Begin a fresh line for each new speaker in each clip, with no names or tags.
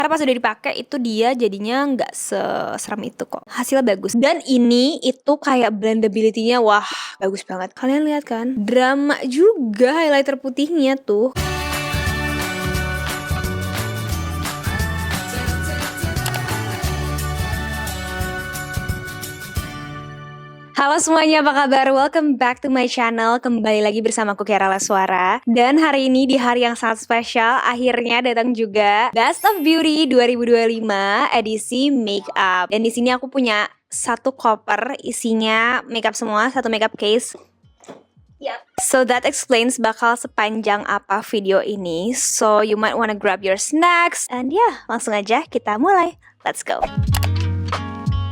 Karena pas udah dipakai itu dia jadinya nggak seserem itu kok. Hasilnya bagus. Dan ini itu kayak blendability-nya wah bagus banget. Kalian lihat kan? Drama juga highlighter putihnya tuh. Halo semuanya, apa kabar? Welcome back to my channel. Kembali lagi bersama aku Kiara Laswara. Dan hari ini di hari yang sangat spesial, akhirnya datang juga Best of Beauty 2025 edisi makeup. Dan di sini aku punya satu koper isinya makeup semua, satu makeup case. Yep. So that explains bakal sepanjang apa video ini. So you might wanna grab your snacks. And yeah, langsung aja kita mulai. Let's go.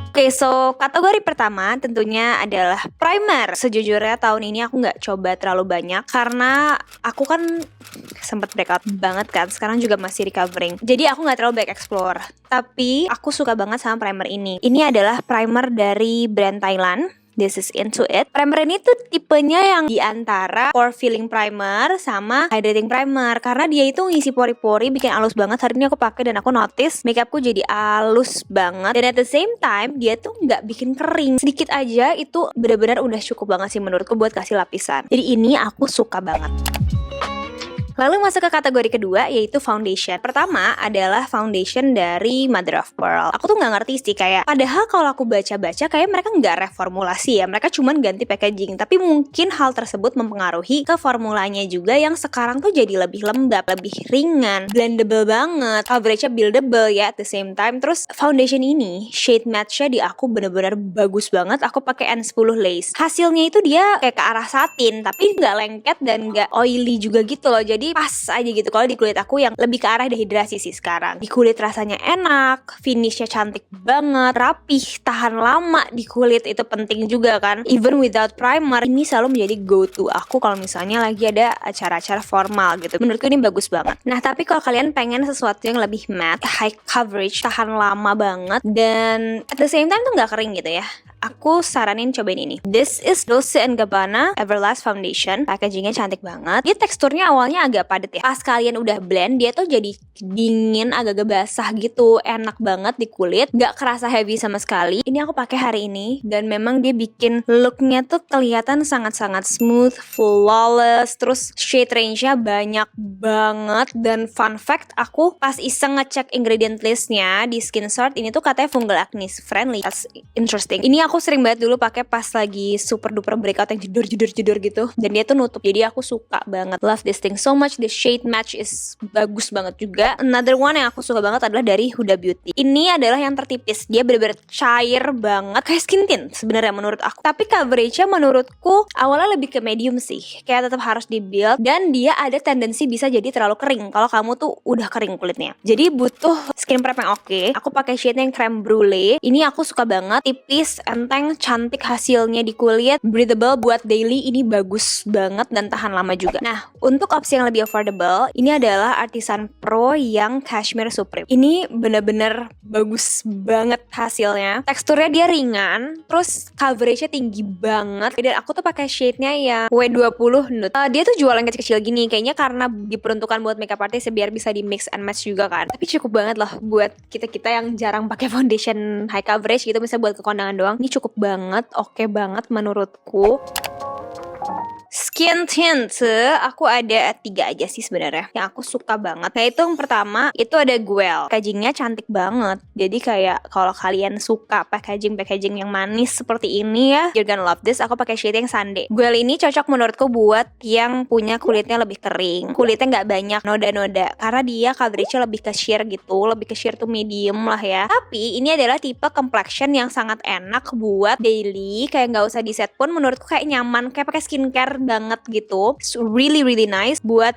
Oke, so kategori pertama tentunya adalah primer. Sejujurnya tahun ini aku nggak coba terlalu banyak karena aku kan sempat breakout banget kan. Sekarang juga masih recovering. Jadi aku nggak terlalu banyak explore. Tapi aku suka banget sama primer ini. Ini adalah primer dari brand Thailand. This is Into It. Primer ini tuh tipenya yang diantara pore filling primer sama hydrating primer, karena dia itu ngisi pori-pori, bikin halus banget. Hari ini aku pakai dan aku notice makeupku jadi halus banget. Dan at the same time dia tuh nggak bikin kering. Sedikit aja itu benar-benar udah cukup banget sih menurutku buat kasih lapisan. Jadi ini aku suka banget. Lalu masuk ke kategori kedua, yaitu foundation. Pertama adalah foundation dari Mother of Pearl. Aku tuh nggak ngerti sih, kayak padahal kalau aku baca-baca kayak mereka nggak reformulasi ya, mereka cuman ganti packaging. Tapi mungkin hal tersebut mempengaruhi ke formulanya juga yang sekarang tuh jadi lebih lembab, lebih ringan, blendable banget, coveragenya buildable ya at the same time. Terus foundation ini shade match-nya di aku bener-bener bagus banget. Aku pakai N10 lace. Hasilnya itu dia kayak ke arah satin, tapi nggak lengket dan nggak oily juga gitu loh. Jadi pas aja gitu. Kalau di kulit aku yang lebih ke arah dehidrasi sih sekarang. Di kulit rasanya enak, finishnya cantik banget, rapih, tahan lama di kulit, itu penting juga kan. Even without primer, ini selalu menjadi go to aku kalau misalnya lagi ada acara-acara formal gitu. Menurutku ini bagus banget. Nah, tapi kalau kalian pengen sesuatu yang lebih matte, high coverage, tahan lama banget, dan at the same time tuh nggak kering gitu ya, aku saranin cobain ini. This is Dolce & Gabbana Everlast Foundation. Packagingnya cantik banget. Dia teksturnya awalnya agak padat ya. Pas kalian udah blend, dia tuh jadi dingin, agak-agak basah gitu. Enak banget di kulit. Gak kerasa heavy sama sekali. Ini aku pakai hari ini. Dan memang dia bikin looknya tuh kelihatan sangat-sangat smooth, flawless. Terus shade range-nya banyak banget. Dan fun fact, aku pas iseng ngecek ingredient list-nya di Skinsort, ini tuh katanya fungal acne friendly. That's interesting. Ini aku sering banget dulu pakai pas lagi super duper breakout yang jedor gitu, dan dia tuh nutup, jadi aku suka banget. Love this thing so much. The shade match is bagus banget juga. Another one yang aku suka banget adalah dari Huda Beauty. Ini adalah yang tertipis, dia bener-bener cair banget, kayak skin tint sebenarnya menurut aku. Tapi coveragenya menurutku awalnya lebih ke medium sih, kayak tetap harus di build, dan dia ada tendensi bisa jadi terlalu kering kalau kamu tuh udah kering kulitnya. Jadi butuh skin prep yang oke. Aku pakai shade yang creme brulee. Ini aku suka banget, tipis, enteng, cantik hasilnya di kulit, breathable buat daily, ini bagus banget dan tahan lama juga. Nah, untuk opsi yang lebih affordable, ini adalah Artisan Pro yang Cashmere Supreme. Ini bener-bener bagus banget hasilnya. Teksturnya dia ringan, terus coveragenya tinggi banget. Dan aku tuh pakai shade-nya yang W20 Nude. Dia tuh jualan kecil-kecil gini, kayaknya karena diperuntukkan buat makeup artist biar bisa di mix and match juga kan. Tapi cukup banget loh buat kita-kita yang jarang pakai foundation high coverage gitu, misalnya buat ke kondangan doang. Ini cukup banget, oke banget menurutku. Skin tint, aku ada 3 aja sih sebenarnya yang aku suka banget. Nah, itu yang pertama itu ada Guel. Packagingnya cantik banget. Jadi kayak kalau kalian suka packaging yang manis seperti ini ya, you're gonna love this. Aku pakai shade yang Sunday. Guel ini cocok menurutku buat yang punya kulitnya lebih kering, kulitnya nggak banyak noda-noda, karena dia coveragenya lebih ke sheer gitu, lebih ke sheer tuh medium lah ya. Tapi ini adalah tipe complexion yang sangat enak buat daily, kayak nggak usah di set pun menurutku kayak nyaman, kayak pakai skincare banget gitu. It's really nice buat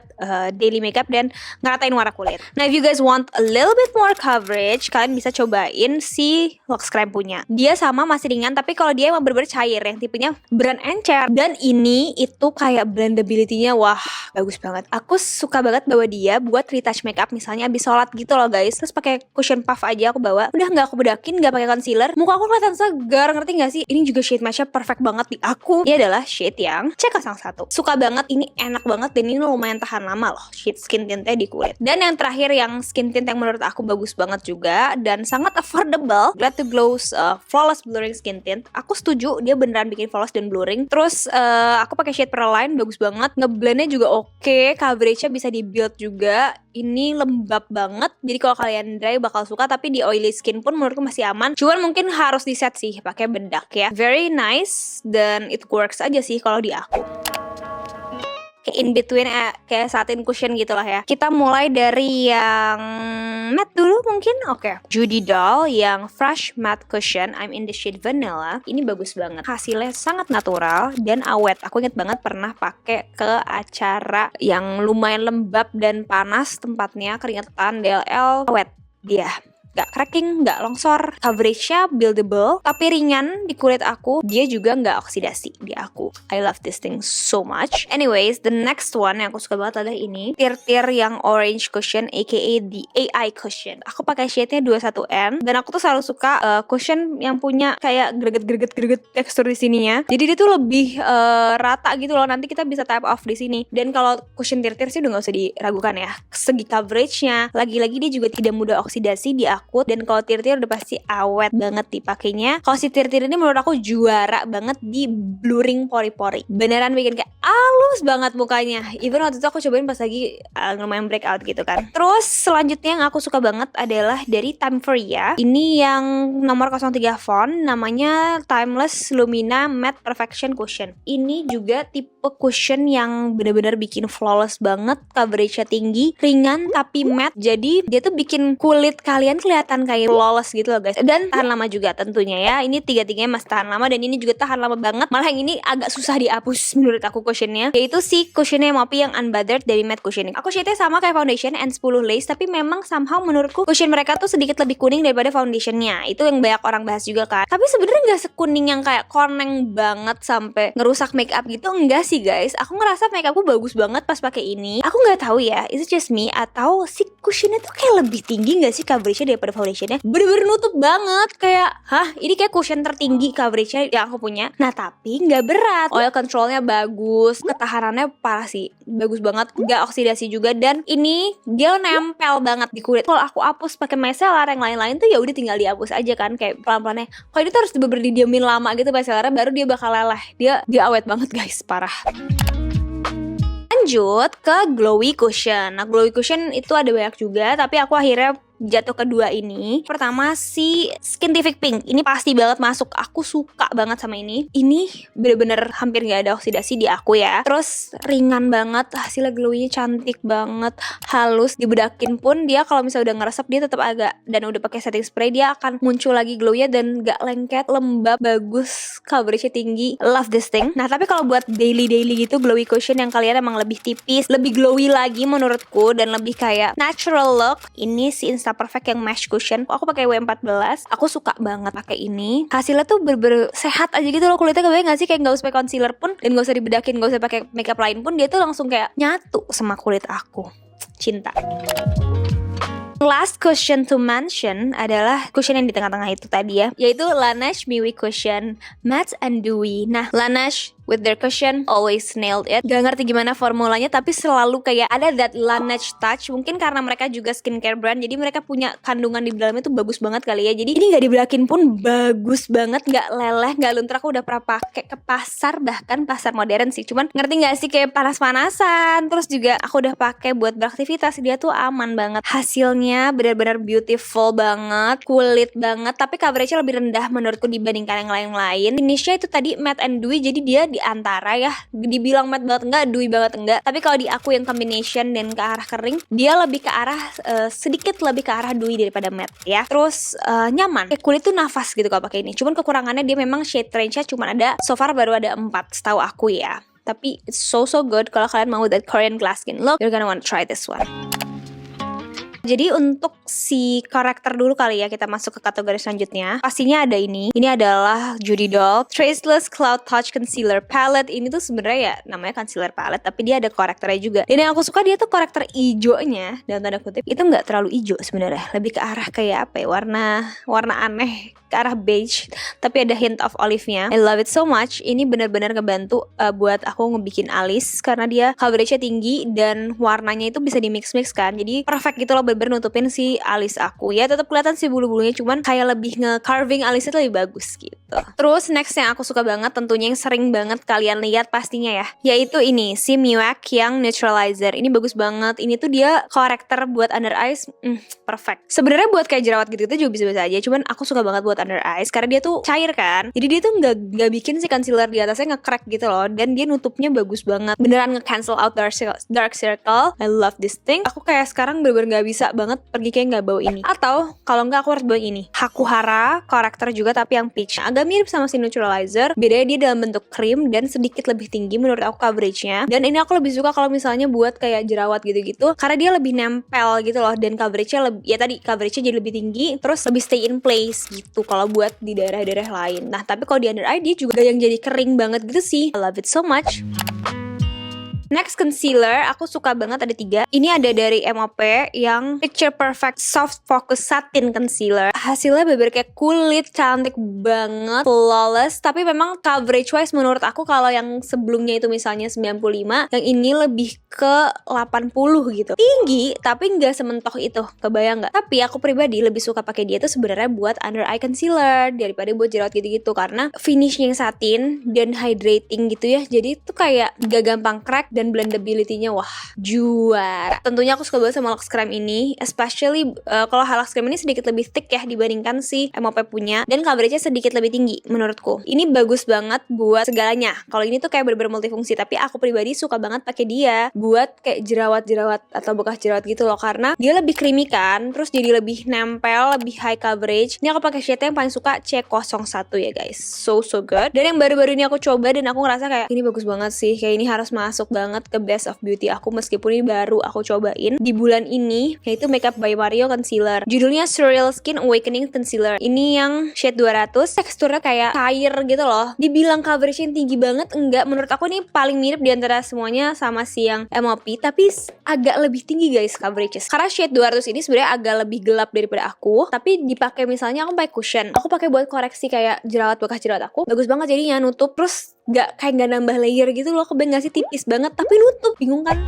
daily makeup dan ngeratain warna kulit. Nah, if you guys want a little bit more coverage, kalian bisa cobain si Lux Creme punya. Dia sama, masih ringan, tapi kalau dia emang bener-bener cair, yang tipenya brand encer. Dan ini itu kayak blendability-nya wah bagus banget. Aku suka banget bawa dia buat retouch makeup, misalnya abis sholat gitu loh guys. Terus pakai cushion puff aja aku bawa. Udah nggak aku bedakin, nggak pakai concealer, muka aku kelihatan segar, ngerti nggak sih? Ini juga shade match-nya perfect banget di aku. Dia adalah shade yang CK-1. satu. Suka banget, ini enak banget dan ini lumayan tahan lama loh skin tintnya di kulit. Dan yang terakhir yang skin tint yang menurut aku bagus banget juga dan sangat affordable, Glad to Glow's Flawless Blurring Skin Tint. Aku setuju, dia beneran bikin flawless dan blurring. Terus aku pakai shade Pearline, bagus banget. Ngeblendnya juga oke, coveragenya bisa di build juga. Ini lembab banget, jadi kalau kalian dry bakal suka, tapi di oily skin pun menurutku masih aman. Cuman mungkin harus di set sih pakai bedak ya. Very nice dan it works aja sih kalau di aku. Kayak in between kayak satin cushion gitu lah ya. Kita mulai dari yang matte dulu mungkin. Oke. Judy Doll yang Fresh Matte Cushion, I'm in the shade Vanilla. Ini bagus banget. Hasilnya sangat natural dan awet. Aku inget banget pernah pakai ke acara yang lumayan lembab dan panas tempatnya, keringetan, DLL, awet dia. Gak cracking, gak longsor, coveragenya buildable, tapi ringan di kulit aku. Dia juga gak oksidasi di aku. I love this thing so much. Anyways, the next one yang aku suka banget adalah ini, Tir yang Orange Cushion, aka the AI Cushion. Aku pakai shade-nya 21N dan aku tuh selalu suka cushion yang punya kayak greget tekstur di sininya. Jadi dia tuh lebih rata gitu loh. Nanti kita bisa tap off di sini. Dan kalau cushion Tir sih udah gak usah diragukan ya. Segi coveragenya, lagi-lagi dia juga tidak mudah oksidasi di aku. Dan kalau Tir udah pasti awet banget dipakainya. Kalau si Tir ini menurut aku juara banget di blurring pori-pori. Beneran bikin kayak halus banget mukanya. Even waktu itu aku cobain pas lagi lumayan breakout gitu kan. Terus selanjutnya yang aku suka banget adalah dari Time For Ya. Ini yang nomor 03 font, namanya Timeless Lumina Matte Perfection Cushion. Ini juga tipe cushion yang bener-bener bikin flawless banget, coveragenya tinggi, ringan tapi matte. Jadi dia tuh bikin kulit kalian kelihatan kayak flawless gitu loh guys. Dan tahan lama juga tentunya ya. Ini tiga-tiganya masih tahan lama dan ini juga tahan lama banget. Malah yang ini agak susah dihapus menurut aku cushionnya, yaitu si cushionnya Mopi yang Unbothered dari Matte Cushioning. Aku shade-nya sama kayak foundation N10 Lace, tapi memang somehow menurutku cushion mereka tuh sedikit lebih kuning daripada foundationnya. Itu yang banyak orang bahas juga kan. Tapi sebenarnya gak sekuning yang kayak koneng banget sampai ngerusak makeup gitu, enggak sih guys. Aku ngerasa makeupku bagus banget pas pakai ini. Aku nggak tahu ya, is it just me atau si cushionnya tuh kayak lebih tinggi nggak sih coveragenya daripada foundationnya. Bener-bener nutup banget, kayak ini kayak cushion tertinggi coveragenya yang aku punya. Nah tapi nggak berat, oil controlnya bagus, ketahanannya parah sih, bagus banget, nggak oksidasi juga, dan ini dia nempel banget di kulit. Kalau aku hapus pakai micellar yang lain-lain tuh ya udah tinggal dihapus aja kan, kayak pelan-pelannya. Kalau ini tuh harus bener-bener didiamin lama gitu micellarnya, baru dia bakal leleh. Dia awet banget guys, parah. Lanjut ke glowy cushion. Nah glowy cushion itu ada banyak juga, tapi aku akhirnya jatuh kedua ini. Pertama si Skintific Pink. Ini pasti banget masuk. Aku suka banget sama ini. Ini bener-bener hampir gak ada oksidasi di aku ya. Terus ringan banget, hasilnya glowy-nya cantik banget, halus. Dibedakin pun dia kalau misalnya udah ngeresep dia tetap agak, dan udah pakai setting spray dia akan muncul lagi glow-nya dan gak lengket, lembab, bagus, coverage-nya tinggi. Love this thing. Nah tapi kalau buat daily gitu glowy cushion yang kalian emang lebih tipis, lebih glowy lagi menurutku dan lebih kayak natural look, ini si Insta Perfect yang mesh cushion. Aku pakai W14. Aku suka banget pakai ini. Hasilnya tuh bener-bener sehat aja gitu loh kulitnya. Kebayang gak sih kayak gak usah pakai concealer pun dan gak usah dibedakin, gak usah pakai makeup lain pun, dia tuh langsung kayak nyatu sama kulit aku. Cinta. Last cushion to mention adalah cushion yang di tengah-tengah itu tadi ya, yaitu Laneige Miwi Cushion Matte and Dewy. Nah Laneige with their cushion always nailed it. Gak ngerti gimana formulanya, tapi selalu kayak ada that Laneige touch. Mungkin karena mereka juga skincare brand, jadi mereka punya kandungan di dalamnya tuh bagus banget kali ya. Jadi ini gak dibelakin pun bagus banget, gak leleh, gak luntur. Aku udah pernah pakai ke pasar, bahkan pasar modern sih. Cuman ngerti gak sih kayak panas-panasan. Terus juga aku udah pakai buat beraktivitas, dia tuh aman banget. Hasilnya benar-benar beautiful banget, kulit banget, tapi coveragenya lebih rendah menurutku dibandingkan yang lain-lain. Finishnya itu tadi matte and dewy, jadi dia di antara ya, dibilang matte banget enggak, dewy banget enggak. Tapi kalau di aku yang combination dan ke arah kering, dia lebih ke arah sedikit lebih ke arah dewy daripada matte ya. Terus nyaman, kayak kulit tuh nafas gitu kalau pakai ini. Cuman kekurangannya dia memang shade range-nya cuman ada, so far baru ada 4 setahu aku ya. Tapi it's so good. Kalau kalian mau that Korean glass skin look, you're gonna want to try this one. Jadi untuk si karakter dulu kali ya, kita masuk ke kategori selanjutnya. Pastinya ada ini. Ini adalah Judy Doll Traceless Cloud Touch Concealer Palette. Ini tuh sebenarnya ya namanya concealer palette, tapi dia ada karakternya juga. Dan yang aku suka dia tuh karakter ijonya, dalam tanda kutip, itu nggak terlalu ijo sebenarnya. Lebih ke arah kayak apa ya, warna aneh, ke arah beige, tapi ada hint of olive-nya. I love it so much. Ini benar-benar ngebantu buat aku ngebikin alis karena dia coveragenya tinggi dan warnanya itu bisa di mix-mix kan. Jadi perfect gitu loh, bener-bener nutupin si alis aku. Ya tetap kelihatan sih bulu-bulunya, cuman kayak lebih nge-carving alisnya tuh lebih bagus gitu. Terus next yang aku suka banget, tentunya yang sering banget kalian lihat pastinya ya, yaitu ini si Miwak yang Neutralizer. Ini bagus banget. Ini tuh dia karakter buat under eyes, perfect. Sebenarnya buat kayak jerawat gitu-gitu juga bisa-bisa aja, cuman aku suka banget buat under eyes karena dia tuh cair kan. Jadi dia tuh nggak bikin si concealer di atasnya nge-crack gitu loh, dan dia nutupnya bagus banget. Beneran nge-cancel out dark circle. I love this thing. Aku kayak sekarang bener-bener nggak bisa banget pergi kayak nggak bawa ini. Atau kalau nggak aku harus bawa ini. Hakuhara karakter juga tapi yang peach. Agak mirip sama si Neutralizer. Bedanya dia dalam bentuk krim dan sedikit lebih tinggi menurut aku coveragenya. Dan ini aku lebih suka kalau misalnya buat kayak jerawat gitu-gitu karena dia lebih nempel gitu loh, dan coveragenya lebih, ya tadi coveragenya jadi lebih tinggi, terus lebih stay in place gitu kalau buat di daerah-daerah lain. Nah tapi kalau di under eye dia juga yang jadi kering banget gitu sih. I love it so much. Next concealer, aku suka banget ada 3. Ini ada dari MOP yang Picture Perfect Soft Focus Satin Concealer. Hasilnya bener kayak kulit cantik banget, flawless. Tapi memang coverage wise menurut aku kalau yang sebelumnya itu misalnya 95, yang ini lebih ke 80 gitu. Tinggi tapi nggak sementok itu, kebayang nggak? Tapi aku pribadi lebih suka pakai dia tuh sebenarnya buat under eye concealer daripada buat jerawat gitu-gitu, karena finishnya yang satin dan hydrating gitu ya. Jadi tuh kayak gak gampang crack dan blendability-nya wah juara. Tentunya aku suka banget sama Lux Cream ini, especially kalau Lux Cream ini sedikit lebih thick ya dibandingkan si MOP punya, dan coveragenya sedikit lebih tinggi menurutku. Ini bagus banget buat segalanya. Kalau ini tuh kayak bener-bener multifungsi, tapi aku pribadi suka banget pakai dia buat kayak jerawat-jerawat atau bekas jerawat gitu loh, karena dia lebih creamy kan, terus jadi lebih nempel, lebih high coverage. Ini aku pakai shade yang paling suka C01 ya guys, so good. Dan yang baru-baru ini aku coba dan aku ngerasa kayak ini bagus banget sih, kayak ini harus masuk banget ke Best of Beauty aku, meskipun ini baru aku cobain di bulan ini, yaitu Makeup by Mario Concealer. Judulnya Surreal Skin Awakening Concealer. Ini yang shade 200, teksturnya kayak cair gitu loh. Dibilang coverage-nya tinggi banget, enggak. Menurut aku ini paling mirip diantara semuanya sama si yang MOP, tapi agak lebih tinggi guys coverage-nya. Karena shade 200 ini sebenarnya agak lebih gelap daripada aku, tapi dipakai misalnya aku pakai cushion, aku pakai buat koreksi kayak jerawat, bekas jerawat aku, bagus banget jadinya, nutup, terus kayak nggak nambah layer gitu loh. Kebayang gak sih, tipis banget tapi nutup, bingung kan?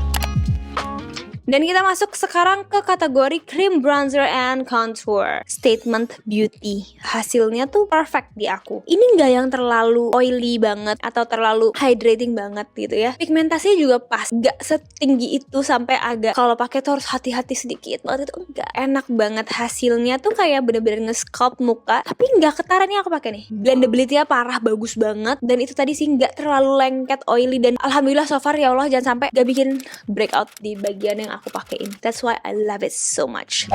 Dan kita masuk sekarang ke kategori cream bronzer and contour Statement Beauty. Hasilnya tuh perfect di aku. Ini nggak yang terlalu oily banget atau terlalu hydrating banget gitu ya. Pigmentasinya juga pas, nggak setinggi itu sampai agak kalau pakai tuh harus hati-hati sedikit banget. Itu enggak, enak banget. Hasilnya tuh kayak bener-bener nge-sculpt muka, tapi nggak ketara. Nih aku pakai nih, blendability-nya parah, bagus banget. Dan itu tadi sih nggak terlalu lengket, oily, dan alhamdulillah so far ya Allah jangan sampai nggak bikin breakout di bagian yang aku pakein. That's why I love it so much.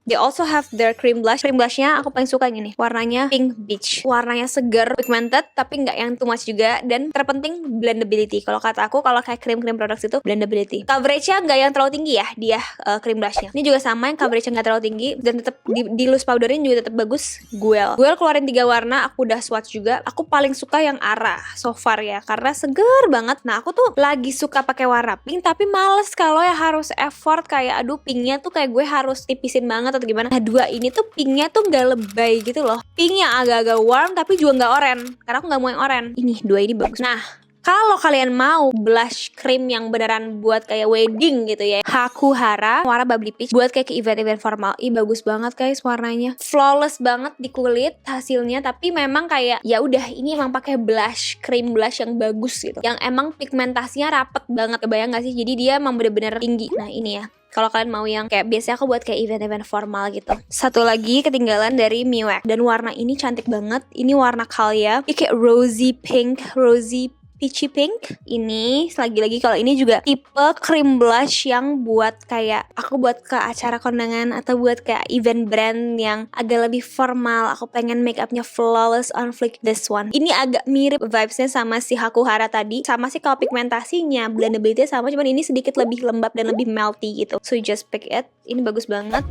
They also have their cream blush. Cream blushnya aku paling suka yang ini, warnanya pink beach. Warnanya segar, pigmented, tapi nggak yang too much juga. Dan terpenting blendability. Kalau kata aku, kalau kayak krim-krim produk itu blendability. Coveragenya nggak yang terlalu tinggi ya dia cream blushnya. Ini juga sama, yang coveragenya nggak terlalu tinggi dan tetap di loose powderin juga tetap bagus. Guel keluarin 3 warna, aku udah swatch juga. Aku paling suka yang Ara so far ya, karena seger banget. Nah aku tuh lagi suka pakai warna pink, tapi males kalau ya harus effort kayak aduh pinknya tuh kayak gue harus tipisin banget atau gimana. Nah 2 ini tuh pinknya tuh gak lebay gitu loh. Pink yang agak-agak warm tapi juga gak oranye, karena aku gak mau yang oranye. Ini 2 ini bagus. Nah kalau kalian mau blush cream yang beneran buat kayak wedding gitu ya, Hakuhara warna bubbly peach, buat kayak ke event-event formal. Ih bagus banget guys warnanya, flawless banget di kulit hasilnya. Tapi memang kayak ya udah, ini emang pakai blush, cream blush yang bagus gitu, yang emang pigmentasinya rapet banget, kebayang gak sih? Jadi dia emang bener-bener tinggi. Nah ini ya, kalau kalian mau yang kayak biasanya aku buat kayak event-event formal gitu. Satu lagi ketinggalan dari Miwak, dan warna ini cantik banget. Ini warna Kalia, ini kayak rosy pink, rosy peachy pink. Ini lagi-lagi kalau ini juga tipe cream blush yang buat kayak aku buat ke acara kondangan atau buat kayak event brand yang agak lebih formal. Aku pengen make upnya flawless on fleek. This one ini agak mirip vibesnya sama si Hakuhara tadi. Sama sih kalau pigmentasinya, blendability sama, cuman ini sedikit lebih lembab dan lebih melty gitu. So you just pick it. Ini bagus banget.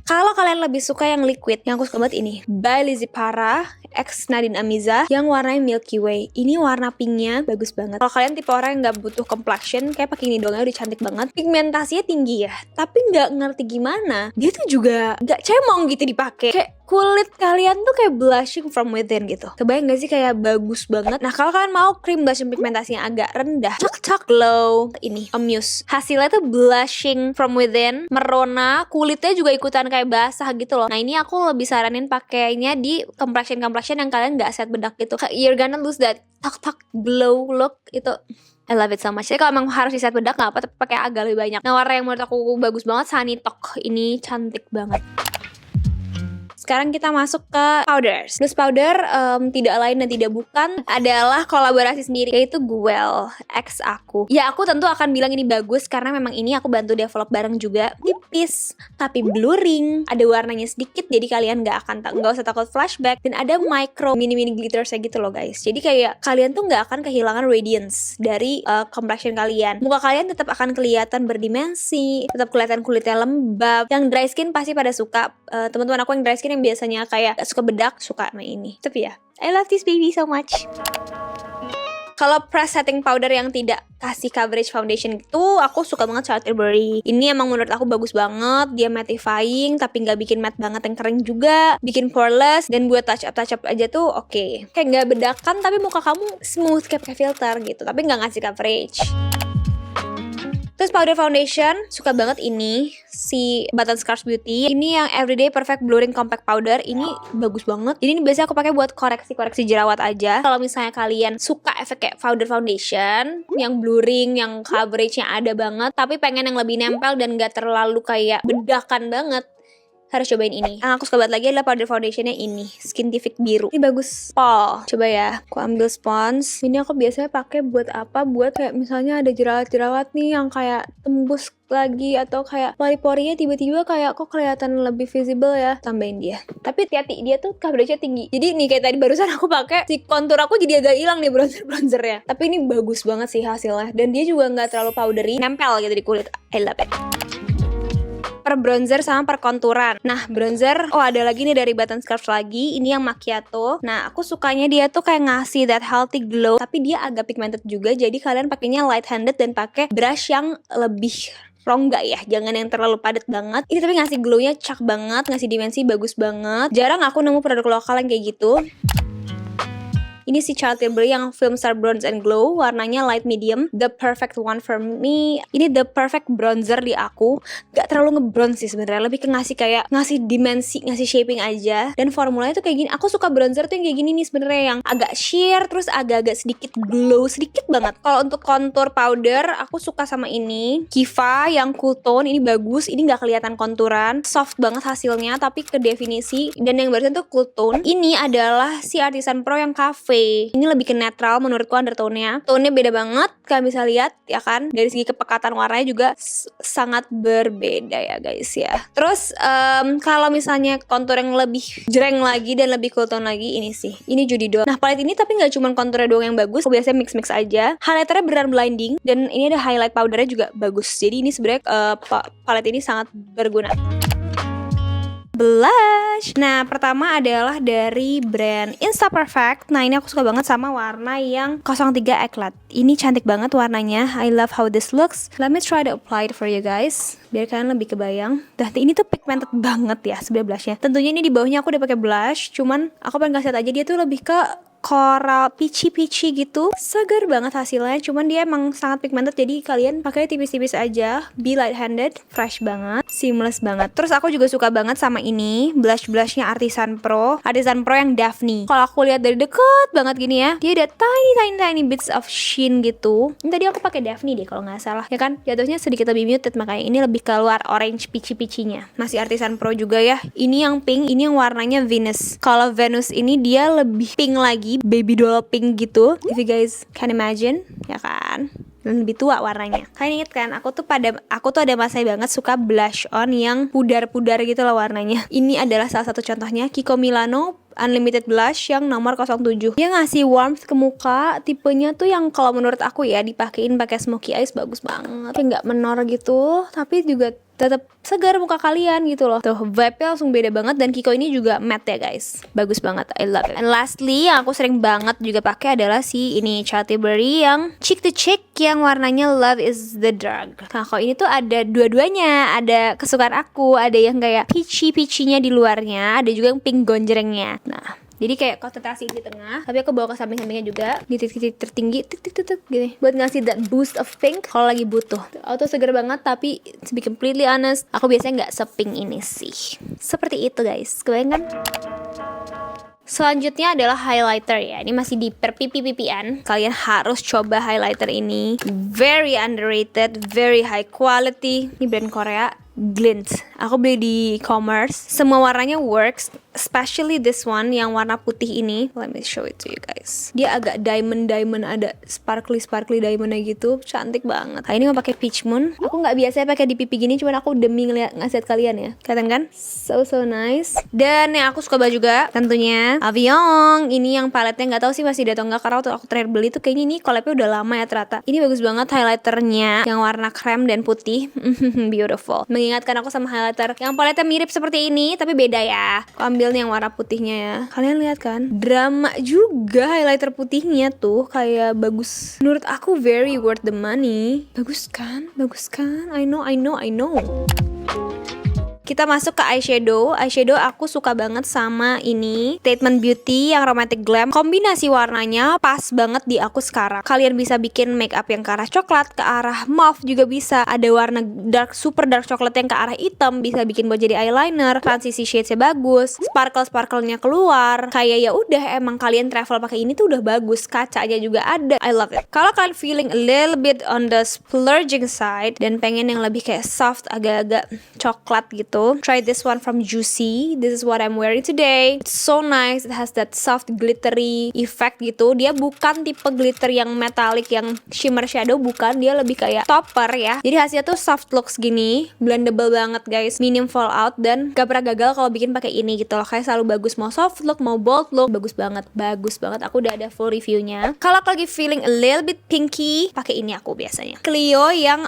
Kalau kalian lebih suka yang liquid, yang aku suka banget ini by Lizzy Para X Nadine Amiza yang warnanya Milky Way. Ini warna pinknya bagus banget. Kalau kalian tipe orang yang nggak butuh complexion, kayak pakai ini doang udah cantik banget. Pigmentasinya tinggi ya, tapi nggak ngerti gimana. Dia tuh juga nggak cemong gitu dipakai. Kayak kulit kalian tuh kayak blushing from within gitu. Kebayang gak sih, kayak bagus banget. Nah kalau kalian mau cream blush yang pigmentasinya agak rendah, cak glow, ini Amuse. Hasilnya tuh blushing from within, merona, kulitnya juga ikutan kayak basah gitu loh. Nah ini aku lebih saranin pakainya di complexion yang kalian gak set bedak gitu. You're gonna lose that glow look itu. I love it so much. Jadi kalau emang harus di set bedak gak apa, tapi pakai agak lebih banyak. Nah warna yang menurut aku bagus banget Sunny Talk. Ini cantik banget. Sekarang kita masuk ke powders. Blush powder tidak lain dan tidak bukan adalah kolaborasi sendiri, yaitu Guel X aku. Ya aku tentu akan bilang ini bagus karena memang ini aku bantu develop bareng juga. Tipis tapi blurring, ada warnanya sedikit jadi kalian nggak usah takut flashback, dan ada micro mini glittersnya gitu loh guys. Jadi kayak kalian tuh nggak akan kehilangan radiance dari complexion kalian. Muka kalian tetap akan kelihatan berdimensi, tetap kelihatan kulitnya lembab. Yang dry skin pasti pada suka. Teman-teman aku yang dry skin yang biasanya kayak gak suka bedak suka sama ini. Tapi ya, I love this baby so much. Kalau press setting powder yang tidak kasih coverage foundation itu, aku suka banget Charlotte Tilbury. Ini emang menurut aku bagus banget. Dia mattifying tapi nggak bikin matte banget yang kering juga, bikin poreless, dan buat touch up aja tuh oke. Kayak nggak bedakan tapi muka kamu smooth kayak pakai filter gitu, tapi nggak ngasih coverage. Terus powder foundation, suka banget ini si Button Scars Beauty. Ini yang Everyday Perfect Blurring Compact Powder. Ini bagus banget. Ini biasanya aku pakai buat koreksi jerawat aja. Kalau misalnya kalian suka efek kayak powder foundation yang blurring, yang coveragenya ada banget, tapi pengen yang lebih nempel dan gak terlalu kayak bedakan banget, harus cobain ini. Yang aku suka banget lagi adalah powder foundationnya ini, Skintific biru. Ini bagus. Paul, coba ya. Aku ambil spons. Ini aku biasanya pakai buat apa? Buat kayak misalnya ada jerawat-jerawat nih yang kayak tembus lagi, atau kayak pori-porinya tiba-tiba kayak kok kelihatan lebih visible ya. Tambahin dia. Tapi hati-hati, dia tuh coveragenya tinggi. Jadi nih kayak tadi barusan aku pakai, si kontur aku jadi agak hilang nih bronzernya. Tapi ini bagus banget sih hasilnya. Dan dia juga nggak terlalu powdery, nempel gitu di kulit. I love it. Per bronzer sama per konturan. Nah bronzer, ada lagi nih dari Button Scarf lagi. Ini yang macchiato. Nah aku sukanya dia tuh kayak ngasih that healthy glow, tapi dia agak pigmented juga. Jadi kalian pakainya light handed dan pakai brush yang lebih rongga ya, jangan yang terlalu padat banget. Ini tapi ngasih glownya cak banget, ngasih dimensi bagus banget. Jarang aku nemu produk lokal yang kayak gitu. Ini si Charlotte Tilbury yang Film Star Bronze and Glow, warnanya light medium, the perfect one for me. Ini the perfect bronzer di aku. Gak terlalu ngebronze sih sebenarnya, lebih ke ngasih dimensi, ngasih shaping aja. Dan formulanya tuh kayak gini. Aku suka bronzer tuh yang kayak gini nih sebenarnya, yang agak sheer terus agak-agak sedikit glow, sedikit banget. Kalau untuk contour powder, aku suka sama ini Kiva yang cool tone. Ini bagus, ini gak kelihatan konturan, soft banget hasilnya tapi ke definisi. Dan yang barusan tuh cool tone. Ini adalah si Artisan Pro yang Cafe. Ini lebih ke netral menurutku undertone-nya. Tone-nya beda banget, kalian bisa lihat ya kan. Dari segi kepekatan warnanya juga sangat berbeda ya guys ya. Terus kalau misalnya kontur yang lebih jreng lagi dan lebih cool tone lagi, ini sih. Ini Judy Doll. Nah palette ini tapi nggak cuma konturnya doang yang bagus. Aku biasanya mix aja. Highlighternya beneran blinding, dan ini ada highlight powdernya juga bagus. Jadi ini sebenarnya palette ini sangat berguna. Blush. Nah, pertama adalah dari brand Insta Perfect. Nah, ini aku suka banget sama warna yang 03 Eclat. Ini cantik banget warnanya. I love how this looks. Let me try to apply it for you guys, biar kalian lebih kebayang. Ini tuh pigmented banget ya sebenarnya blushnya. Tentunya ini di bawahnya aku udah pakai blush, cuman aku pengen kasih aja dia tuh lebih ke coral peachy gitu. Segar banget hasilnya, cuman dia emang sangat pigmented, jadi kalian pakai tipis-tipis aja. Be light handed, fresh banget, seamless banget. Terus aku juga suka banget sama ini blushnya Artisan Pro yang Daphne. Kalau aku lihat dari deket banget gini ya, dia ada tiny bits of sheen gitu. Ini tadi aku pakai Daphne deh kalau nggak salah ya kan, jatuhnya sedikit lebih muted, makanya ini lebih keluar orange peachy-nya. Masih Artisan Pro juga ya. Ini yang pink, ini yang warnanya Venus. Kalau Venus ini dia lebih pink lagi, baby doll pink gitu. If you guys can imagine, ya kan? Dan lebih tua warnanya. Kalian inget kan, aku tuh ada masanya banget suka blush on yang pudar-pudar gitu loh warnanya. Ini adalah salah satu contohnya, Kiko Milano Unlimited Blush yang nomor 07. Dia ngasih warmth ke muka, tipenya tuh yang kalau menurut aku ya dipakein pakai smoky eyes bagus banget. Kayak nggak menor gitu, tapi juga tetap segar muka kalian gitu loh. Tuh vibe-nya langsung beda banget. Dan Kiko ini juga matte ya guys, bagus banget, I love it. And lastly yang aku sering banget juga pakai adalah si ini Charlotte Tilbury yang cheek to cheek yang warnanya Love is the Drug. Nah kalau ini tuh ada dua-duanya, ada kesukaan aku, ada yang kayak peachy-peachy-nya di luarnya, ada juga yang pink gonjrengnya. Nah jadi kayak konsentrasi di tengah, tapi aku bawa ke samping-sampingnya juga di titik-titik tertinggi, titik-titik gini, buat ngasih that boost of pink kalau lagi butuh. Auto seger banget, tapi to be completely honest, aku biasanya nggak sepink ini sih. Seperti itu guys, kebayang kan? Selanjutnya adalah highlighter ya. Ini masih di perpipi-pipian. Kalian harus coba highlighter ini. Very underrated, very high quality. Ini brand Korea, Glint. Aku beli di e-commerce. Semua warnanya works, especially this one yang warna putih ini. Let me show it to you guys. Dia agak diamond, ada sparkly diamondnya gitu. Cantik banget. Nah, ini mau pakai Peach Moon. Aku nggak biasa pakai di pipi gini, cuman aku demi ngasih kalian ya. Kelihatan kan? So nice. Dan yang aku suka banget juga tentunya Avion. Ini yang paletnya nggak tahu sih masih ada atau enggak, karena waktu aku terakhir beli tuh kayaknya ini collabnya udah lama ya ternyata. Ini bagus banget highlighternya yang warna krem dan putih. Beautiful. Mengingatkan aku sama highlighter yang paletnya mirip seperti ini tapi beda ya. Aku ambil yang warna putihnya ya. Kalian lihat kan? Drama juga highlighter putihnya tuh, kayak bagus. Menurut aku very worth the money. Bagus kan? I know. Kita masuk ke eyeshadow. Eyeshadow aku suka banget sama ini Statement Beauty yang Romantic Glam. Kombinasi warnanya pas banget di aku sekarang. Kalian bisa bikin makeup yang ke arah coklat, ke arah mauve juga bisa. Ada warna dark, super dark coklat yang ke arah hitam, bisa bikin buat jadi eyeliner. Transisi shades-nya bagus, sparkle-nya keluar. Kayak ya udah, emang kalian travel pakai ini tuh udah bagus. Kacanya juga ada. I love it. Kalau kalian feeling a little bit on the splurging side dan pengen yang lebih kayak soft, agak-agak coklat gitu, try this one from Juicy. This is what I'm wearing today. It's so nice. It has that soft glittery effect gitu. Dia bukan tipe glitter yang metallic, yang shimmer shadow, bukan. Dia lebih kayak topper ya. Jadi hasilnya tuh soft looks gini, blendable banget guys, minim fallout, dan gak pernah gagal kalau bikin pakai ini gitu loh. Kayak selalu bagus, mau soft look, mau bold look, bagus banget. Aku udah ada full reviewnya. Kalau lagi feeling a little bit pinky, pakai ini aku biasanya. Clio yang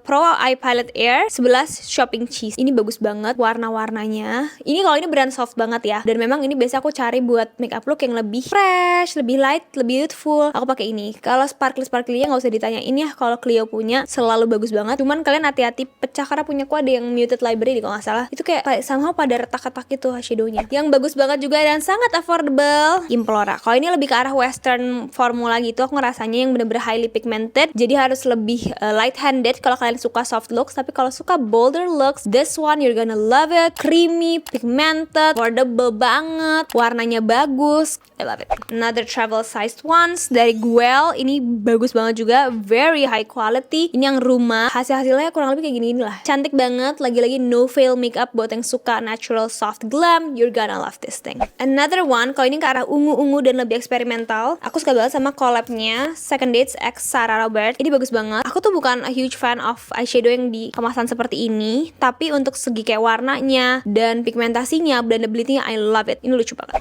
Pro Eye Palette Air 11 Shopping Cheese. Ini bagus banget warna-warnanya. Ini kalau ini brand soft banget ya. Dan memang ini biasa aku cari buat makeup look yang lebih fresh, lebih light, lebih youthful. Aku pakai ini. Kalau sparkly-sparklynya nggak usah ditanyain ya. Kalau Clio punya selalu bagus banget. Cuman kalian hati-hati pecah karena punya aku ada yang muted library kalau nggak salah. Itu kayak somehow pada retak-retak gitu eyeshadownya. Yang bagus banget juga dan sangat affordable, Implora. Kalau ini lebih ke arah western formula gitu. Aku ngerasanya yang bener-bener highly pigmented. Jadi harus lebih light-handed kalau kalian suka soft looks. Tapi kalau suka bolder looks, this one you're gonna love it. Creamy, pigmented, affordable banget, warnanya bagus. I love it. Another travel sized ones dari Guel. Ini bagus banget juga, very high quality. Ini yang rumah, hasilnya kurang lebih kayak gini lah. Cantik banget, lagi-lagi no fail makeup buat yang suka natural soft glam. You're gonna love this thing. Another one, kalau ini ke arah ungu-ungu dan lebih eksperimental, aku suka banget sama collabnya Second Dates X Sarah Robert. Ini bagus banget. Aku tuh bukan a huge fan of eyeshadow yang di kemasan seperti ini, tapi untuk segi kayak warnanya dan pigmentasinya, blendability-nya, I love it. Ini lucu banget.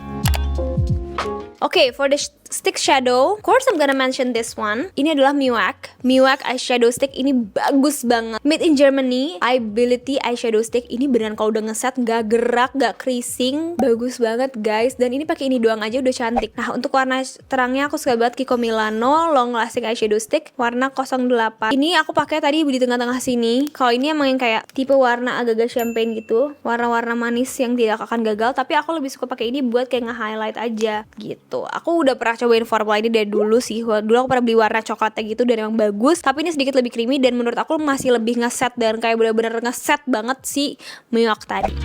Okay, for the stick shadow, of course I'm gonna mention this one. Ini adalah Miwak eyeshadow stick. Ini bagus banget. Made in Germany, Ability eyeshadow stick. Ini beneran kalau udah ngeset gak gerak, gak creasing. Bagus banget guys. Dan ini pakai ini doang aja udah cantik. Nah, untuk warna terangnya aku suka banget Kiko Milano Long Lasting eyeshadow stick warna 08. Ini aku pakai tadi di tengah-tengah sini. Kalau ini emang yang kayak tipe warna agak-agak champagne gitu, warna-warna manis yang tidak akan gagal. Tapi aku lebih suka pakai ini buat kayak nge-highlight aja gitu. Aku udah pernah cobain formula ini dari dulu sih. Dulu aku pernah beli warna coklatnya gitu dan emang bagus. Tapi ini sedikit lebih creamy dan menurut aku masih lebih ngeset dan kayak bener-bener ngeset banget si Miwak tadi.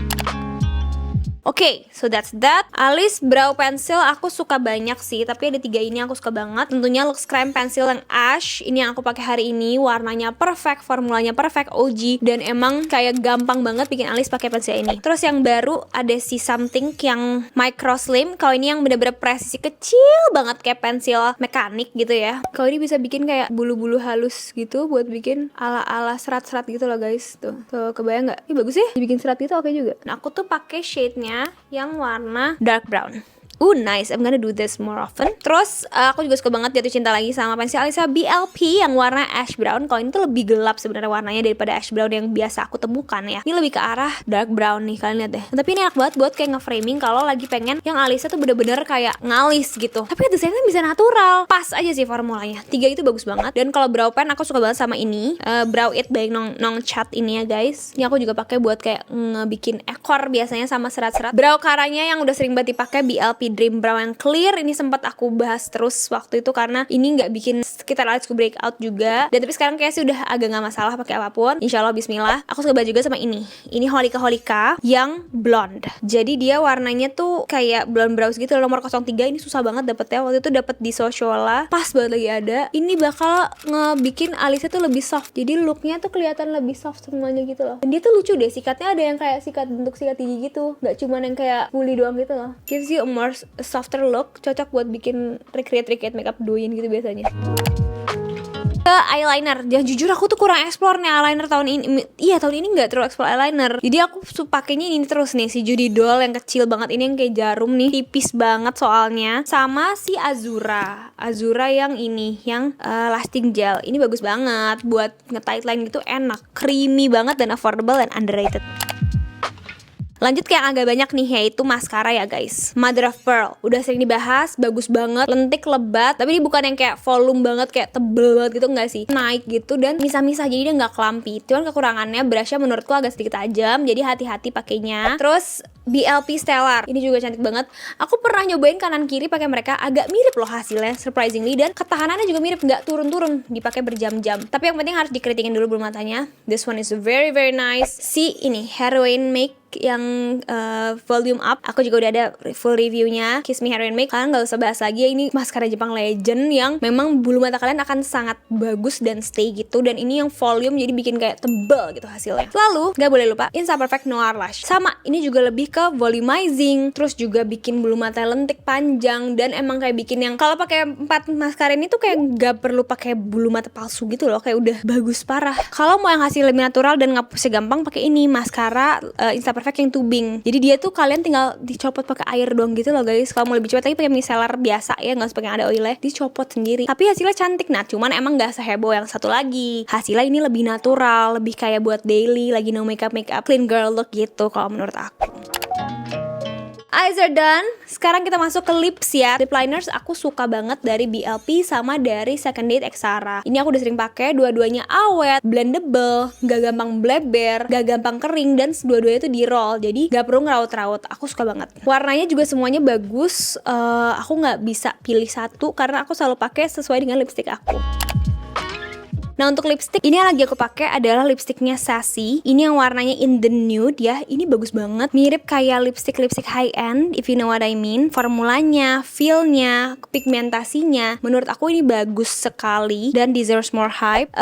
Oke, so that's that. Alis brow pencil aku suka banyak sih, tapi ada 3 ini aku suka banget. Tentunya Lux Creme Pencil yang Ash, ini yang aku pakai hari ini. Warnanya perfect, formulanya perfect, OG, dan emang kayak gampang banget bikin alis pakai pensil ini. Terus yang baru ada si Something yang Micro Slim. Kalau ini yang bener-bener presisi kecil banget kayak pensil mekanik gitu ya. Kalau ini bisa bikin kayak bulu-bulu halus gitu buat bikin ala-ala serat-serat gitu loh guys. Tuh kebayang nggak? Ini bagus ya, dibikin serat gitu oke juga. Nah aku tuh pakai shade-nya yang warna dark brown. Nice, I'm gonna do this more often. Terus aku juga suka banget jatuh cinta lagi sama pensil Alisa BLP yang warna ash brown. Kalau ini tuh lebih gelap sebenarnya warnanya daripada ash brown yang biasa aku temukan ya. Ini lebih ke arah dark brown nih, kalian lihat deh. Tapi ini enak banget buat kayak nge-framing kalau lagi pengen yang Alisa tuh bener-bener kayak ngalis gitu. Tapi at the same time bisa natural. Pas aja sih formulanya. 3 itu bagus banget. Dan kalau brow pen aku suka banget sama ini, Brow It by Nong Chat ini ya guys. Ini aku juga pakai buat kayak ngebikin ekor biasanya sama serat-serat. Brow karanya yang udah sering banget dipakai BLP Dream Brow yang clear, ini sempat aku bahas terus waktu itu karena ini nggak bikin sekitar alisku breakout juga. Dan tapi sekarang kayak sih udah agak nggak masalah pakai apapun. Insyaallah Bismillah. Aku suka banget juga sama ini. Ini Holika yang blonde. Jadi dia warnanya tuh kayak blonde brows gitu. Nomor 03 ini susah banget dapetnya. Waktu itu dapet di Sociola. Pas banget lagi ada. Ini bakal ngebikin alisnya tuh lebih soft. Jadi looknya tuh kelihatan lebih soft semuanya gitu loh. Dan dia tuh lucu deh. Sikatnya ada yang kayak bentuk sikat gigi gitu. Nggak cuman yang kayak puli doang gitu loh. Gives you a more softer look, cocok buat bikin recreate makeup doin gitu biasanya. Ke eyeliner, ya jujur aku tuh kurang explore nih eyeliner tahun ini. Iya tahun ini nggak terlalu explore eyeliner. Jadi aku pakainya ini terus nih, si Judy Doll yang kecil banget ini yang kayak jarum nih, tipis banget soalnya. Sama si Azura yang ini, yang lasting gel. Ini bagus banget buat nge-tightline gitu, enak, creamy banget dan affordable dan underrated. Lanjut ke yang agak banyak nih, yaitu maskara ya guys. Mother of Pearl, udah sering dibahas, bagus banget, lentik, lebat. Tapi ini bukan yang kayak volume banget, kayak tebel banget gitu, enggak sih. Naik gitu dan misah-misah, jadi dia nggak kelampi. Cuman kekurangannya brushnya menurutku agak sedikit tajam, jadi hati-hati pakainya. Terus BLP Stellar, ini juga cantik banget. Aku pernah nyobain kanan kiri pakai mereka, agak mirip loh hasilnya, surprisingly. Dan ketahanannya juga mirip, nggak turun-turun, dipakai berjam-jam. Tapi yang penting harus dikritikin dulu bulu matanya. This one is very very nice. Si ini Heroin Make yang volume up, aku juga udah ada full reviewnya, Kiss Me Heroin Make. Kalian gak usah bahas lagi ya, ini maskara Jepang legend yang memang bulu mata kalian akan sangat bagus dan stay gitu. Dan ini yang volume jadi bikin kayak tebel gitu hasilnya. Lalu gak boleh lupa Insta Perfect Noir Lash, sama ini juga lebih ke volumizing, terus juga bikin bulu mata lentik panjang. Dan emang kayak bikin yang kalau pakai 4 maskara ini tuh kayak gak perlu pakai bulu mata palsu gitu loh, kayak udah bagus parah. Kalau mau yang hasil lebih natural dan ngapusnya gampang, pakai ini maskara Insta Perfect yang tubing. Jadi dia tuh kalian tinggal dicopot pakai air doang gitu loh guys. Kalau mau lebih cepat lagi pakai micellar biasa ya, nggak usah pakai yang ada oilnya, dicopot sendiri. Tapi hasilnya cantik. Nah cuman emang nggak seheboh yang satu lagi. Hasilnya ini lebih natural, lebih kayak buat daily, lagi no makeup clean girl look gitu kalau menurut aku. Eyes are done. Sekarang kita masuk ke lips ya. Lip liners aku suka banget dari BLP sama dari Second Date Exara. Ini aku udah sering pakai, dua-duanya awet, blendable, gak gampang bleber, gak gampang kering, dan dua-duanya tuh di roll. Jadi gak perlu ngeraut-raut. Aku suka banget. Warnanya juga semuanya bagus. Aku nggak bisa pilih satu karena aku selalu pakai sesuai dengan lipstick aku. Nah untuk lipstick ini yang lagi aku pakai adalah lipsticknya Sassy. Ini yang warnanya in the nude ya. Ini bagus banget. Mirip kayak lipstick high end, if you know what I mean. Formulanya, feelnya, pigmentasinya, menurut aku ini bagus sekali dan deserves more hype.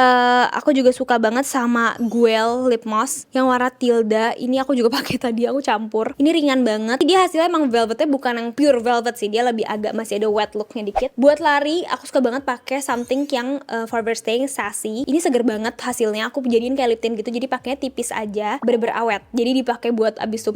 Aku juga suka banget sama Guel Lip Moss yang warna Tilda. Ini aku juga pakai tadi, aku campur. Ini ringan banget. Dia hasilnya emang velvetnya bukan yang pure velvet sih. Dia lebih agak masih ada wet looknya dikit. Buat lari, aku suka banget pakai something yang Forever Staying Sassy. Ini seger banget hasilnya. Aku jadiin kayak lip tint gitu. Jadi pakainya tipis aja, bener-bener awet. Jadi dipakai buat abis tuh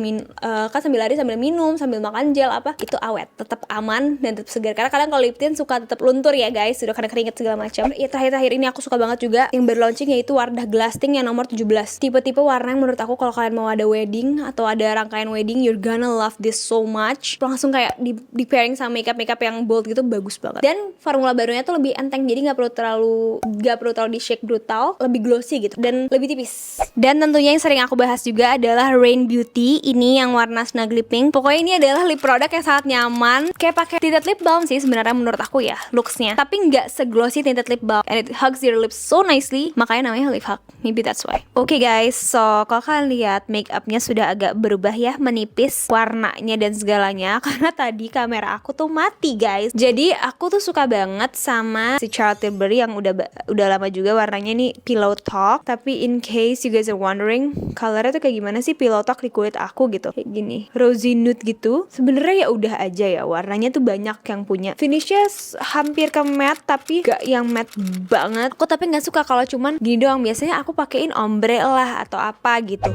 kan sambil lari, sambil minum, sambil makan gel apa, itu awet, tetap aman dan tetap segar. Karena kalian kalau lip tint suka tetap luntur ya guys, sudah karena keringet segala macam. Ya terakhir ini aku suka banget juga yang baru launching, yaitu Wardah Glasting yang nomor 17. Tipe-tipe warna yang menurut aku kalau kalian mau ada wedding atau ada rangkaian wedding, you're gonna love this so much. Langsung kayak di pairing sama makeup yang bold gitu, bagus banget. Dan formula barunya tuh lebih enteng, jadi nggak perlu terlalu lebih shake brutal, lebih glossy gitu, dan lebih tipis. Dan tentunya yang sering aku bahas juga adalah Rain Beauty. Ini yang warna Snuggly Pink. Pokoknya ini adalah lip product yang sangat nyaman, kayak pakai tinted lip balm sih sebenarnya menurut aku ya looksnya, tapi nggak seglossy tinted lip balm, and it hugs your lips so nicely, makanya namanya lip hug. Maybe that's why. Oke guys, so kalau kalian lihat make upnya sudah agak berubah ya, menipis warnanya dan segalanya karena tadi kamera aku tuh mati guys. Jadi aku tuh suka banget sama si Charlotte Tilbury yang udah lama juga warnanya nih Pillow Talk. Tapi in case you guys are wondering, colornya tuh kayak gimana sih Pillow Talk di kulit aku gitu, kayak gini rosy nude gitu. Sebenarnya ya udah aja ya, warnanya tuh banyak yang punya finishnya hampir ke matte tapi gak yang matte banget. Aku tapi nggak suka kalau cuman gini doang. Biasanya aku pakein ombre lah atau apa gitu.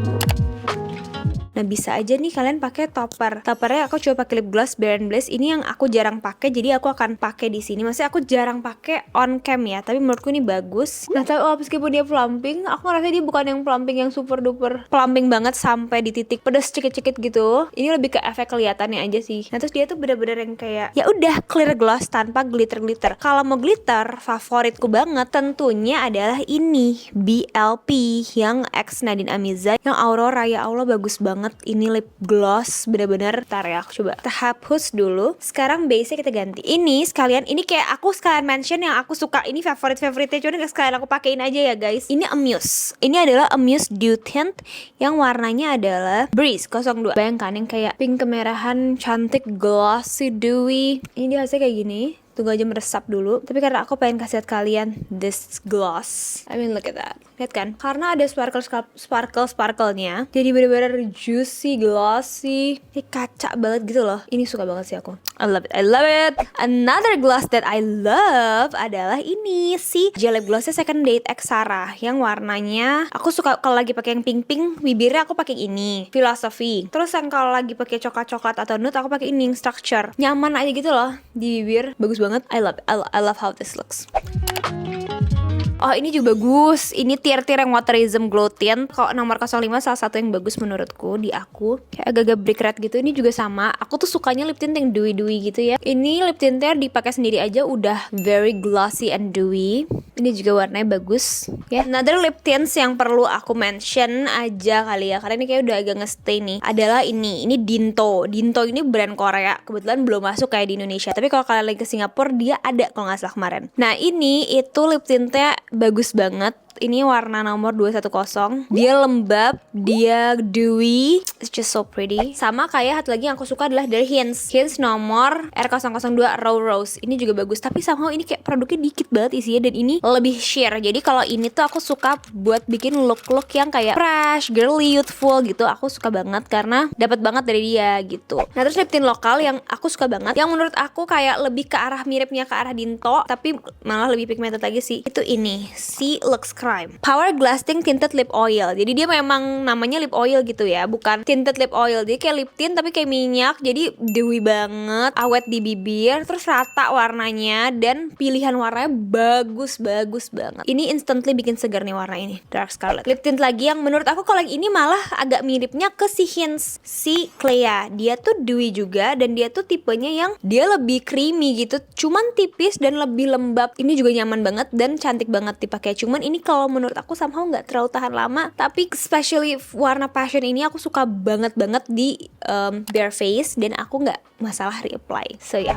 Nah bisa aja nih kalian pakai toppernya aku coba pakai lip gloss Bare & Bliss. Ini yang aku jarang pakai, jadi aku akan pakai di sini. Maksudnya aku jarang pakai on cam ya, tapi menurutku ini bagus. Nah tapi meskipun dia plumping, aku ngerasa dia bukan yang plumping yang super duper plumping banget sampai di titik pedas cekit-cekit gitu. Ini lebih ke efek kelihatannya aja sih. Nah terus dia tuh bener-bener yang kayak ya udah clear gloss tanpa glitter. Kalau mau glitter, favoritku banget tentunya adalah ini BLP yang X Nadine Amiza yang Aurora. Ya Allah bagus banget ini lip gloss, bener-bener. Ntar ya aku coba kita hapus dulu. Sekarang base-nya kita ganti. Ini sekalian, ini kayak aku sekalian mention yang aku suka. Ini favoritnya, cuman gak sekalian aku pakein aja ya guys. Ini Amuse. Ini adalah Amuse Dew Tint yang warnanya adalah Breeze 02. Bayangkan yang kayak pink kemerahan, cantik, glossy, dewy. Ini dia hasilnya kayak gini. Tunggu aja meresap dulu. Tapi karena aku pengen kasih lihat kalian this gloss, I mean look at that. Lihat kan? Karena ada sparkle-nya, jadi bener-bener juicy, glossy. Ini kaca banget gitu loh. Ini suka banget sih aku. I love it. Another gloss that I love adalah ini si gel lip glossnya Second Date X Sarah yang warnanya aku suka. Kalau lagi pakai yang pink bibirnya aku pakai ini Philosophy. Terus yang kalau lagi pakai coklat atau nude aku pakai ini yang Structure. Nyaman aja gitu loh di bibir. Bagus banget. I love how this looks. Oh ini juga bagus. Ini tier-tier yang Waterism Glow Tint. Kalau nomor 05 salah satu yang bagus menurutku di aku. Kayak agak-agak brick red gitu. Ini juga sama. Aku tuh sukanya lip tint yang dewy-dewy gitu ya. Ini lip tintnya dipakai sendiri aja udah very glossy and dewy. Ini juga warnanya bagus ya. Another lip tints yang perlu aku mention aja kali ya, karena ini kayak udah agak nge-stay nih, adalah ini Dinto. Dinto ini brand Korea. Kebetulan belum masuk kayak di Indonesia. Tapi kalau kalian lagi ke Singapura dia ada kalau nggak salah kemarin. Nah ini itu lip tintnya bagus banget. Ini warna nomor 210. Dia lembab, dia dewy, it's just so pretty. Sama kayak satu lagi yang aku suka adalah dari Hints nomor R002 Raw Rose. Ini juga bagus, tapi somehow ini kayak produknya dikit banget isinya, dan ini lebih sheer. Jadi kalau ini tuh aku suka buat bikin look yang kayak fresh, girly, youthful gitu. Aku suka banget karena dapat banget dari dia gitu. Nah terus lip tint lokal yang aku suka banget, yang menurut aku kayak lebih ke arah miripnya ke arah Dinto, tapi malah lebih pigmented lagi sih. Itu ini si Lux Crime Power Lasting Tinted Lip Oil. Jadi dia memang namanya lip oil gitu ya, bukan tinted lip oil. Dia kayak lip tint tapi kayak minyak. Jadi dewy banget, awet di bibir, terus rata warnanya, dan pilihan warnanya bagus banget. Ini instantly bikin segar nih warna ini, Dark Scarlet. Lip tint lagi yang menurut aku kalau yang ini malah agak miripnya ke si Hints, si Clea. Dia tuh dewy juga, dan dia tuh tipenya yang dia lebih creamy gitu, cuman tipis dan lebih lembab. Ini juga nyaman banget dan cantik banget dipakai. Cuman ini kalau menurut aku somehow nggak terlalu tahan lama, tapi especially warna passion ini aku suka banget di bare face, dan aku nggak masalah reapply. So ya.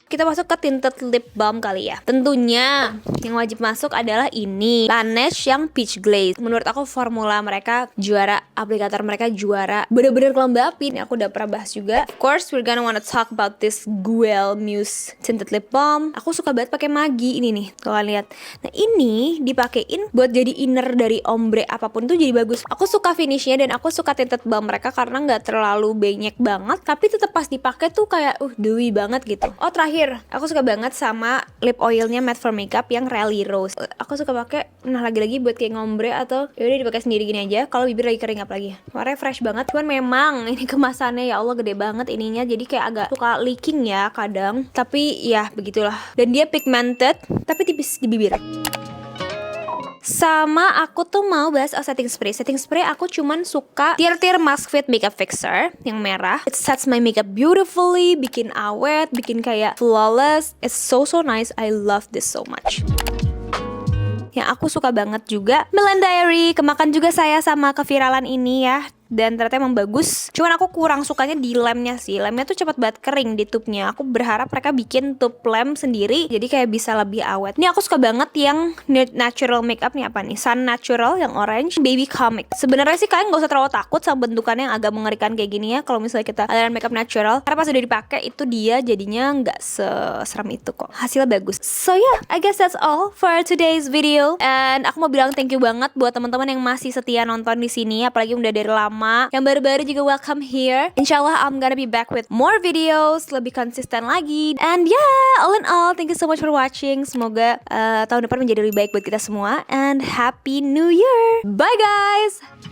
Kita masuk ke tinted lip balm kali ya. Tentunya yang wajib masuk adalah ini Laneige yang Peach Glaze. Menurut aku formula mereka juara, aplikator mereka juara, bener-bener kelembapin. Aku udah pernah bahas juga. Of course we're gonna wanna talk about this Guel Muse tinted lip balm. Aku suka banget pakai Magi ini nih, kalian lihat. Nah ini dipakein buat jadi inner dari ombre apapun tuh jadi bagus. Aku suka finishnya, dan aku suka tinted balm mereka karena nggak terlalu banyak banget, tapi tetap pas dipakai tuh kayak dewy banget gitu. Oh terakhir, aku suka banget sama lip oilnya Matte for Makeup yang Rally Rose. Aku suka pakai, nah lagi-lagi buat kayak ngombre atau yaudah dipakai sendiri gini aja kalau bibir lagi kering apalagi. Warnanya fresh banget. Cuman memang ini kemasannya ya Allah gede banget ininya, jadi kayak agak suka leaking ya kadang. Tapi ya begitulah. Dan dia pigmented tapi tipis di bibir. Sama aku tuh mau bahas setting spray. Setting spray aku cuman suka tier Mask Fit Makeup Fixer yang merah. It sets my makeup beautifully, bikin awet, bikin kayak flawless. It's so nice. I love this so much. yang aku suka banget juga. Milan Diary, kemakan juga saya sama keviralan ini ya. Dan ternyata emang bagus. Cuman aku kurang sukanya di lemnya sih. Lemnya tuh cepet banget kering di tube-nya. Aku berharap mereka bikin tube lem sendiri, jadi kayak bisa lebih awet. Ini aku suka banget yang natural makeup nih, apa nih? Sun Natural yang orange baby comic. Sebenarnya sih kalian gak usah terlalu takut sama bentukannya yang agak mengerikan kayak gini ya. Kalau misalnya kita aliran makeup natural, karena pas udah dipakai itu dia jadinya nggak seserem itu kok. Hasilnya bagus. So yeah, I guess that's all for today's video. And aku mau bilang thank you banget buat teman-teman yang masih setia nonton di sini, apalagi udah dari lama. Yang baru-baru juga welcome here. Inshallah I'm gonna be back with more videos, lebih konsisten lagi. And yeah, all in all, thank you so much for watching. Semoga tahun depan menjadi lebih baik buat kita semua. And Happy New Year. Bye guys.